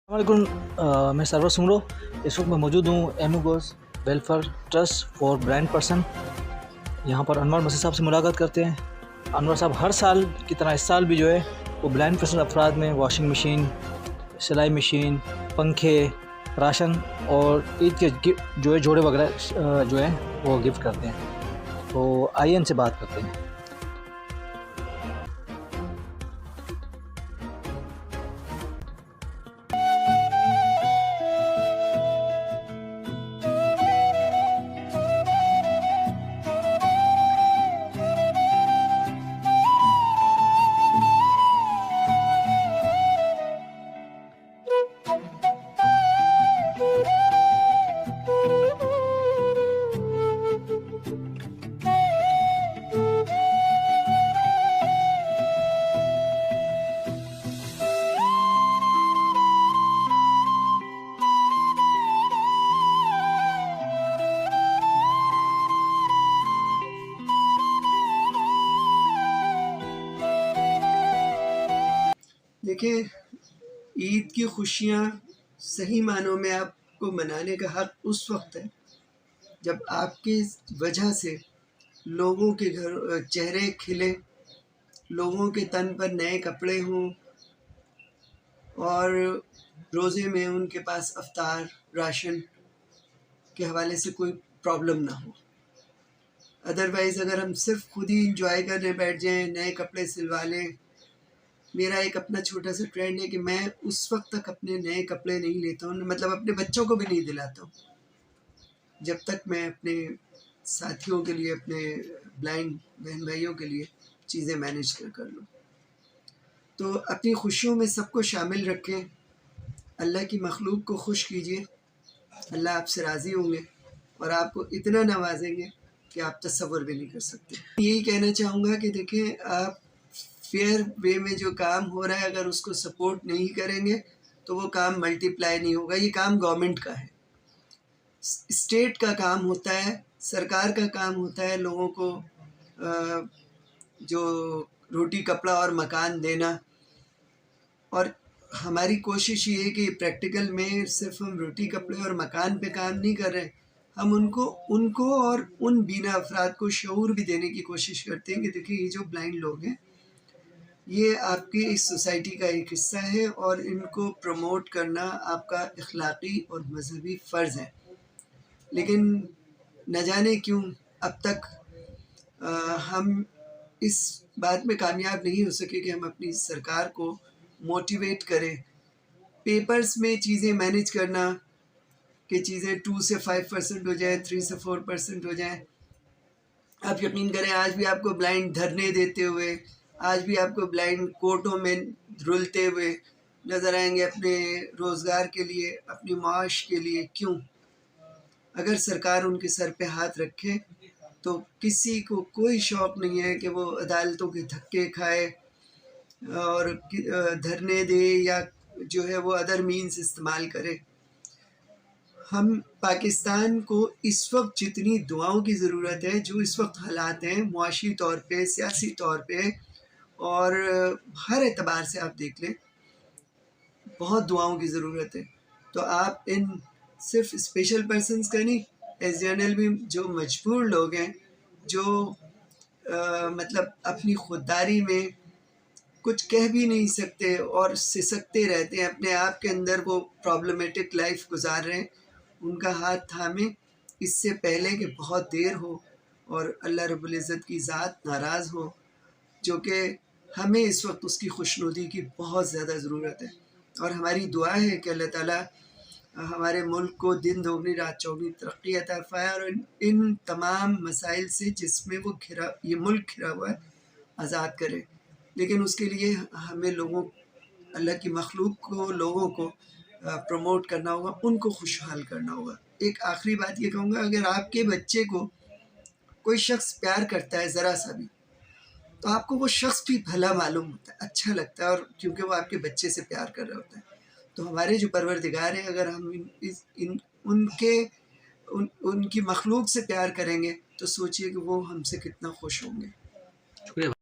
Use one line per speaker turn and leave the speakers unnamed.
वालेकुम, मैं सरवर सुमरो। इस वक्त मैं मौजूद हूँ एमुगोस welfare trust for blind person. यहाँ पर अनवर मसीह साहब से मुलाकात करते हैं। अनवर साहब हर साल की तरह इस साल भी जो है वो ब्लाइंड पर्सन अफराद में वॉशिंग मशीन, सिलाई मशीन, पंखे, राशन और ईद के जो है जोड़े वगैरह जो है वो गिफ्ट करते हैं। तो आइए इनसे बात करते हैं।
देखिए, ईद की खुशियाँ सही मानों में आपको मनाने का हक उस वक्त है जब आपकी वजह से लोगों के घर चेहरे खिले, लोगों के तन पर नए कपड़े हों और रोज़े में उनके पास अफ्तार राशन के हवाले से कोई प्रॉब्लम ना हो। अदरवाइज़ अगर हम सिर्फ खुद ही इंजॉय करने बैठ जाएं, नए कपड़े सिलवा लें। मेरा एक अपना छोटा सा ट्रेंड है कि मैं उस वक्त तक अपने नए कपड़े नहीं लेता हूँ, मतलब अपने बच्चों को भी नहीं दिलाता हूँ, जब तक मैं अपने साथियों के लिए, अपने ब्लाइंड बहन भाइयों के लिए चीज़ें मैनेज कर लूँ। तो अपनी खुशियों में सबको शामिल रखें, अल्लाह की मखलूक को खुश कीजिए। अल्लाह आपसे राज़ी होंगे और आपको इतना नवाजेंगे कि आप तसव्वुर भी नहीं कर सकते। यही कहना चाहूँगा कि देखें, आप फेयर वे में जो काम हो रहा है अगर उसको सपोर्ट नहीं करेंगे तो वो काम मल्टीप्लाई नहीं होगा। ये काम गवर्नमेंट का है, स्टेट का काम होता है, सरकार का काम होता है लोगों को जो रोटी कपड़ा और मकान देना। और हमारी कोशिश ये है कि प्रैक्टिकल में सिर्फ हम रोटी कपड़े और मकान पे काम नहीं कर रहे, हम उनको और उन बीना अफराद को शऊर भी देने की कोशिश करते हैं कि देखिए, ये जो ब्लाइंड लोग हैं ये आपकी इस सोसाइटी का एक हिस्सा है और इनको प्रमोट करना आपका इखलाकी और मजहबी फ़र्ज़ है। लेकिन न जाने क्यों अब तक हम इस बात में कामयाब नहीं हो सके कि हम अपनी सरकार को मोटिवेट करें। पेपर्स में चीज़ें मैनेज करना कि चीज़ें 2 से 5% हो जाए, 3 से 4% हो जाए। आप यकीन करें, आज भी आपको ब्लाइंड धरने देते हुए, आज भी आपको ब्लाइंड कोर्टों में रुलते हुए नज़र आएंगे अपने रोज़गार के लिए, अपनी माश के लिए। क्यों? अगर सरकार उनके सर पे हाथ रखे तो किसी को कोई शौक़ नहीं है कि वो अदालतों के धक्के खाए और धरने दे या जो है वो अदर मीन्स इस्तेमाल करे। हम पाकिस्तान को इस वक्त जितनी दुआओं की ज़रूरत है, जो इस वक्त हालात हैं मुआशी तौर पे, सियासी तौर पे और हर एतबार से आप देख लें, बहुत दुआओं की ज़रूरत है। तो आप इन सिर्फ स्पेशल पर्सन्स का नहीं, एज जनरल भी जो मजबूर लोग हैं, जो मतलब अपनी खुददारी में कुछ कह भी नहीं सकते और सिसकते रहते हैं, अपने आप के अंदर वो प्रॉब्लमेटिक लाइफ गुजार रहे हैं, उनका हाथ थामे इससे पहले कि बहुत देर हो और अल्लाह रब्बुल इज़्ज़त की ज़ात नाराज़ हो, जो कि हमें इस वक्त उसकी खुशनुदी की बहुत ज़्यादा ज़रूरत है। और हमारी दुआ है कि अल्लाह ताला हमारे मुल्क को दिन दोगुनी रात चौगुनी तरक्की अता फरमाए और इन तमाम मसाइल से जिसमें वो ये मुल्क घिरा हुआ है, आज़ाद करे। लेकिन उसके लिए हमें लोगों, अल्लाह की मखलूक को, लोगों को प्रमोट करना होगा, उनको खुशहाल करना होगा। एक आखिरी बात ये कहूँगा, अगर आपके बच्चे को कोई शख्स प्यार करता है ज़रा सा भी, तो आपको वो शख्स भी भला मालूम होता है, अच्छा लगता है, और क्योंकि वो आपके बच्चे से प्यार कर रहा होता है। तो हमारे जो परवरदिगार हैं, अगर हम उनकी मखलूक से प्यार करेंगे तो सोचिए कि वो हमसे कितना खुश होंगे।
शुक्रिया।